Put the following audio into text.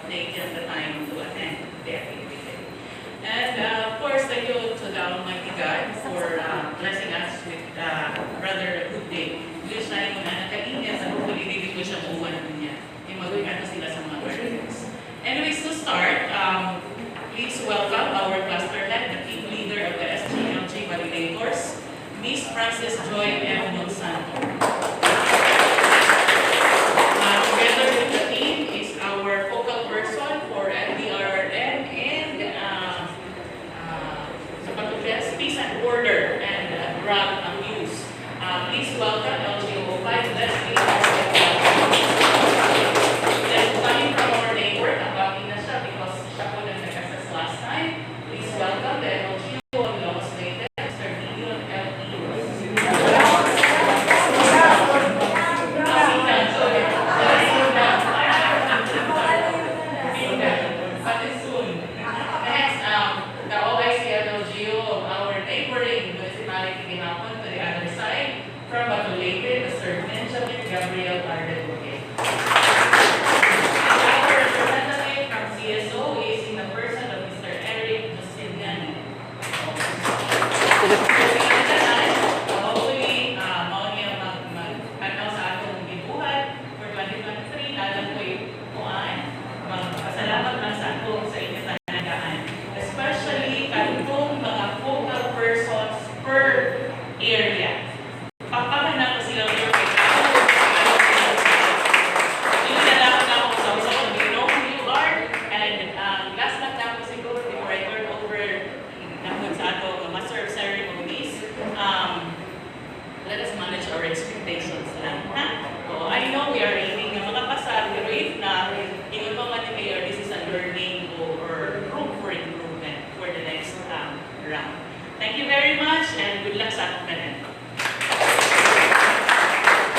taken the time to attend the activity. And of course, thank you to the Almighty God for blessing us with rather a good day. Diyos na yung mga nakainya sa hopefully hindi ko siya makuha na niya. Yung mag-ano sila sa mga parents. Anyways, to start, please welcome our cluster head, the team leader of the SGLG Validators, Miss Frances Joy M. Monsanto. Together with the team is our focal person for FDRN and Peace and Order and Drug Abuse. Please welcome LGO5, Leslie. Then coming from our neighbor, nabati na siya because siya po nang nag-assess last time. Please welcome the LGO of Longos Leyte, Mr. Gideon L.E. From Batulete, Mr. Benjamin Gabriel Arden-Buque. Our representative from CSO is in the person of Mr. Eric Justiniani. Hopefully, mao niya mag-panaw sa atong gibuhat for 2023. Alam ko yung magpasalamat lang sa atong sa inyo sa nagaan. Especially kanitong mga focal persons per area. Pagpapahina ko sila ng inilalakan na ako sa usa kung you know who you are. And last but not least siguro, before I turn over sa ato Master of Ceremonies, let us manage our expectations lang. So, I know we are aiming na makapasa, pero if na, ingon pa man ni Mayor, this is a learning or room for improvement for the next round. Thank you very much and good luck.